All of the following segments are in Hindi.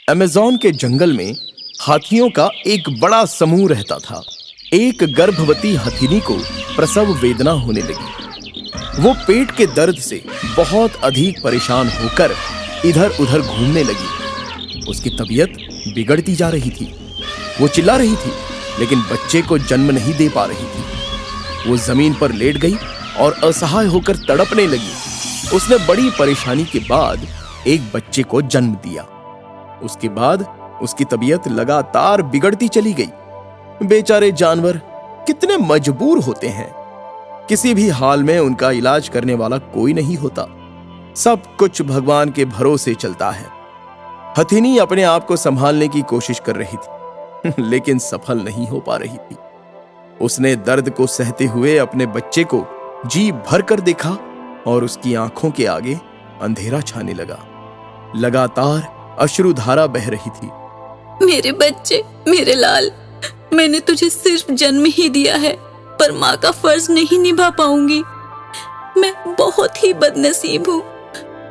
अमेज़न के जंगल में हाथियों का एक बड़ा समूह रहता था। एक गर्भवती हथिनी को प्रसव वेदना होने लगी। वो पेट के दर्द से बहुत अधिक परेशान होकर इधर-उधर घूमने लगी। उसकी तबीयत बिगड़ती जा रही थी। वो चिल्ला रही थी, लेकिन बच्चे को जन्म नहीं दे पा रही थी। वो जमीन पर लेट गई और असहाय होकर तड़पने लगी। उसने बड़ी परेशानी के बाद एक बच्चे को जन्म दिया। उसके बाद उसकी तबीयत लगातार बिगड़ती चली गई। बेचारे जानवर कितने मजबूर होते हैं। किसी भी हाल में उनका इलाज करने वाला कोई नहीं होता। सब कुछ भगवान के भरोसे चलता है। हथिनी अपने आप को संभालने की कोशिश कर रही थी, लेकिन सफल नहीं हो पा रही थी। उसने दर्द को सहते हुए अपने बच्चे को जी भर कर देखा और उसकी आंखों के आगे अंधेरा छाने लगा। लगातार अश्रुधारा बह रही थी। मेरे बच्चे, मेरे लाल, मैंने तुझे सिर्फ जन्म ही दिया है, पर माँ का फर्ज नहीं निभा पाऊंगी। मैं बहुत ही बदनसीब हूँ।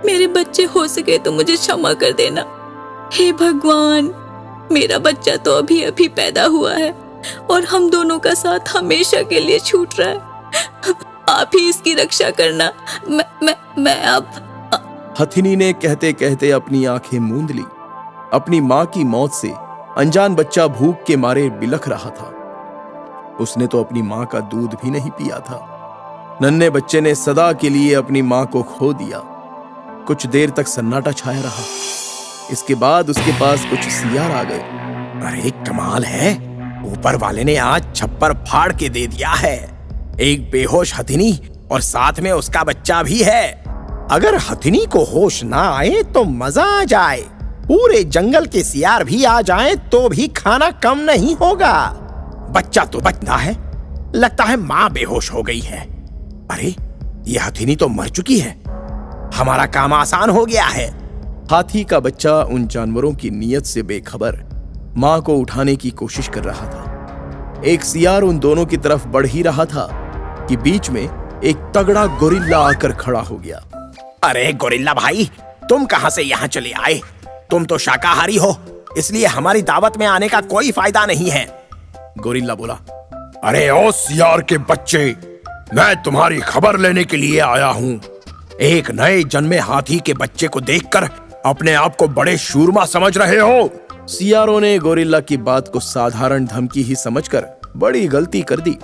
मेरे बच्चे, हो सके तो मुझे क्षमा कर देना। हे भगवान, मेरा बच्चा तो अभी अभी पैदा हुआ है और हम दोनों का साथ हमेशा के लिए छूट रहा है। आप ही इसकी रक्षा करना। मैं अब। हथिनी ने कहते कहते अपनी आंखें मूंद ली। अपनी माँ की मौत से अनजान बच्चा भूख के मारे बिलख रहा था। उसने तो अपनी माँ का दूध भी नहीं पिया था। नन्हे बच्चे ने सदा के लिए अपनी माँ को खो दिया। कुछ देर तक सन्नाटा छाया रहा। इसके बाद उसके पास कुछ सियार आ गए। अरे कमाल है, ऊपर वाले ने आज छप्पर फाड़ के दे दिया है। एक बेहोश हथिनी और साथ में उसका बच्चा भी है। अगर हथिनी को होश ना आए तो मजा आ जाए। पूरे जंगल के सियार भी आ जाएं तो भी खाना कम नहीं होगा। बच्चा तो बचना है, लगता है माँ बेहोश हो गई है। अरे ये हथिनी तो मर चुकी है। हमारा काम आसान हो गया है। हाथी का बच्चा उन जानवरों की नीयत से बेखबर माँ को उठाने की कोशिश कर रहा था। एक सियार उन दोनों की तरफ बढ़ ही रहा था कि बीच में एक तगड़ा गोरिल्ला आकर खड़ा हो गया। अरे गोरिल्ला भाई, तुम कहां से यहाँ चले आए? तुम तो शाकाहारी हो, इसलिए हमारी दावत में आने का कोई फायदा नहीं है। गोरिल्ला बोला। अरे ओ सियार के बच्चे, मैं तुम्हारी खबर लेने के लिए आया हूँ। एक नए जन्मे हाथी के बच्चे को देखकर अपने आप को बड़े शूरमा समझ रहे हो। सियारों ने गोरिल्ला की बात को साधारण धमकी ही समझकर बड़ी गलती कर दी।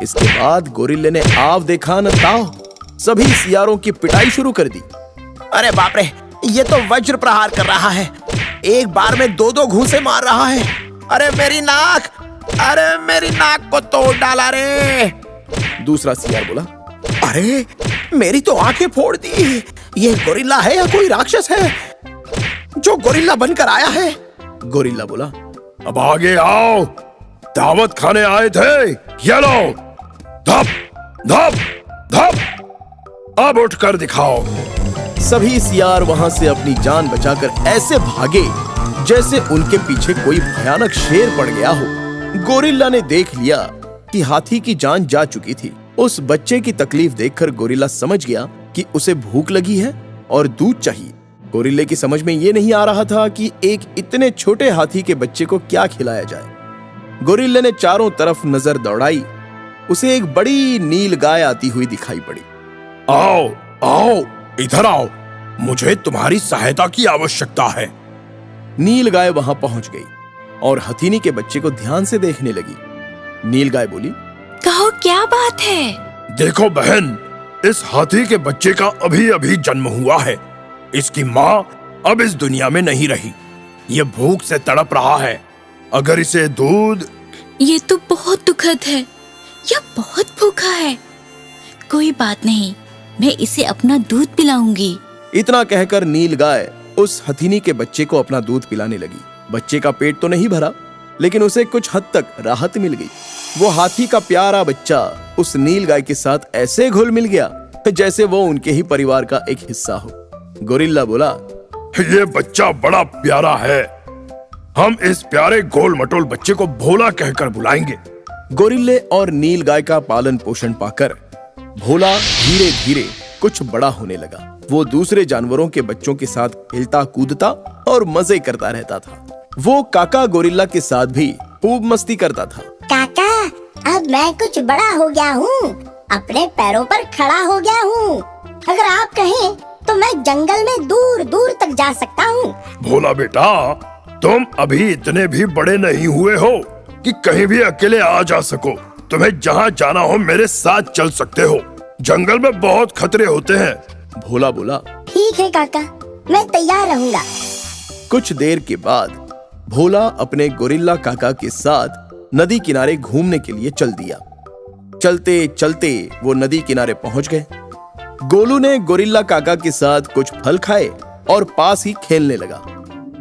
इसके बाद गोरिल्ले ने आव देखा न ताव, सभी सियारों की पिटाई शुरू कर दी। अरे बाप रे, ये तो वज्र प्रहार कर रहा है। एक बार में दो दो घूंसे मार रहा है। अरे मेरी नाक, अरे मेरी नाक को तोड़ डाला रे। दूसरा सियार बोला। अरे मेरी तो आंखें फोड़ दी। ये गोरिल्ला है या कोई राक्षस है जो गोरिल्ला बनकर आया है? गोरिल्ला बोला। अब आगे आओ, दावत खाने आए थे। ये लो, धप धप धप, अब उठकर दिखाओ। सभी सियार वहां से अपनी जान बचाकर ऐसे भागे जैसे उनके पीछे कोई भयानक शेर पड़ गया हो। गोरिल्ला ने देख लिया कि हाथी की जान जा चुकी थी। उस बच्चे की तकलीफ देखकर गोरिल्ला समझ गया कि उसे भूख लगी है और दूध चाहिए। गोरिल्ले की समझ में ये नहीं आ रहा था कि एक इतने छोटे हाथी के बच्चे को क्या खिलाया जाए। गोरिल्ले ने चारों तरफ नजर दौड़ाई। उसे एक बड़ी नील गाय आती हुई दिखाई पड़ी। आओ आओ, इधर आओ, मुझे तुम्हारी सहायता की आवश्यकता है। नील गाय वहां पहुंच गई और हथिनी के बच्चे को ध्यान से देखने लगी। नील गाय बोली। कहो, क्या बात है? देखो बहन, इस हाथी के बच्चे का अभी अभी जन्म हुआ है। इसकी माँ अब इस दुनिया में नहीं रही। ये भूख से तड़प रहा है। अगर इसे दूध। ये तो बहुत दुखद है। यह बहुत भूखा है। कोई बात नहीं, मैं इसे अपना दूध पिलाऊंगी। इतना कहकर नील गाय उस हथिनी के बच्चे को अपना दूध पिलाने लगी। बच्चे का पेट तो नहीं भरा, लेकिन उसे कुछ हद तक राहत मिल गई। वो हाथी का प्यारा बच्चा उस नील गाय के साथ ऐसे घुल मिल गया जैसे वो उनके ही परिवार का एक हिस्सा हो। गोरिल्ला बोला। ये बच्चा बड़ा प्यारा है। हम इस प्यारे गोल मटोल बच्चे को भोला कहकर बुलाएंगे। गोरिल्ले और नील गाय का पालन पोषण पाकर भोला धीरे धीरे कुछ बड़ा होने लगा। वो दूसरे जानवरों के बच्चों के साथ खेलता कूदता और मजे करता रहता था। वो काका गोरिल्ला के साथ भी खूब मस्ती करता था। काका, अब मैं कुछ बड़ा हो गया हूँ, अपने पैरों पर खड़ा हो गया हूँ। अगर आप कहें तो मैं जंगल में दूर दूर तक जा सकता हूँ। भोला बेटा, तुम अभी इतने भी बड़े नहीं हुए हो कि कहीं भी अकेले आ जा सको। तुम्हें जहाँ जाना हो मेरे साथ चल सकते हो। जंगल में बहुत खतरे होते हैं। भोला बोला। ठीक है काका, मैं तैयार रहूँगा। कुछ देर के बाद भोला अपने गोरिल्ला काका के साथ नदी किनारे घूमने के लिए चल दिया। चलते चलते वो नदी किनारे पहुंच गए। गोलू ने गोरिल्ला काका के साथ कुछ फल खाए और पास ही खेलने लगा।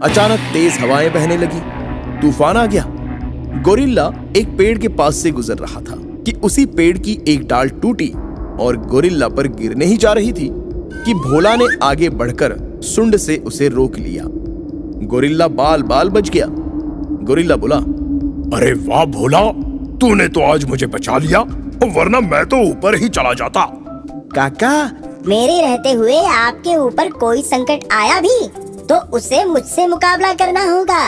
अचानक तेज हवाएं बहने लगी, तूफान आ गया। गोरिल्ला एक पेड़ के पास से गुजर रहा था कि उसी पेड़ की एक डाल टूटी और गोरिल्ला पर गिरने ही जा रही थी कि भोला ने आगे बढ़कर सुंड से उसे रोक लिया। गोरिल्ला बाल बाल बच गया। गोरिल्ला बोला, अरे वाह भोला, तूने तो आज मुझे बचा लिया, वरना मैं तो ऊपर ही चला जाता। काका, मेरे रहते हुए आपके ऊपर कोई संकट आया भी तो उसे मुझसे मुकाबला करना होगा।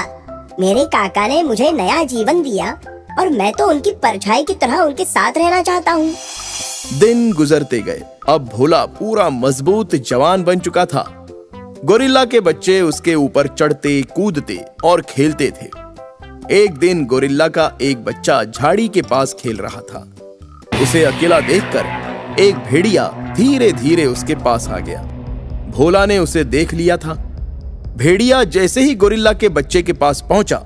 मेरे काका ने मुझे नया जीवन दिया और मैं तो उनकी परछाई की तरह उनके साथ रहना चाहता हूँ। दिन गुजरते गए। अब भोला पूरा मजबूत जवान बन चुका था। गोरिल्ला के बच्चे उसके ऊपर चढ़ते कूदते और खेलते थे। एक दिन गोरिल्ला का एक बच्चा झाड़ी के पास खेल रहा था। उसे अकेला देखकर एक भेड़िया धीरे धीरे उसके पास आ गया। भोला ने उसे देख लिया था। भेड़िया जैसे ही गोरिल्ला के बच्चे के पास पहुंचा,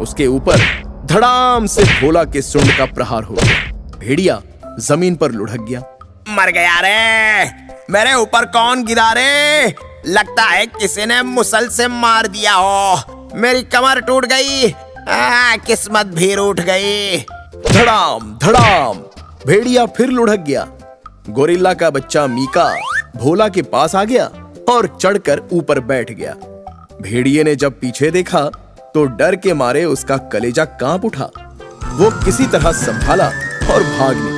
उसके ऊपर धड़ाम से भोला के सूंड का प्रहार हो गया। भेड़िया जमीन पर लुढ़क गया। मर गया रे, मेरे ऊपर कौन गिरा रे? लगता है किसी ने मुसल से मार दिया हो। मेरी कमर टूट गई, किस्मत भी रूठ गई। धड़ाम धड़ाम भेड़िया फिर लुढ़क गया। गोरिल्ला का बच्चा मीका भोला के पास आ गया और चढ़कर ऊपर बैठ गया। भेड़िए ने जब पीछे देखा तो डर के मारे उसका कलेजा कांप उठा। वो किसी तरह संभाला और भाग निकला।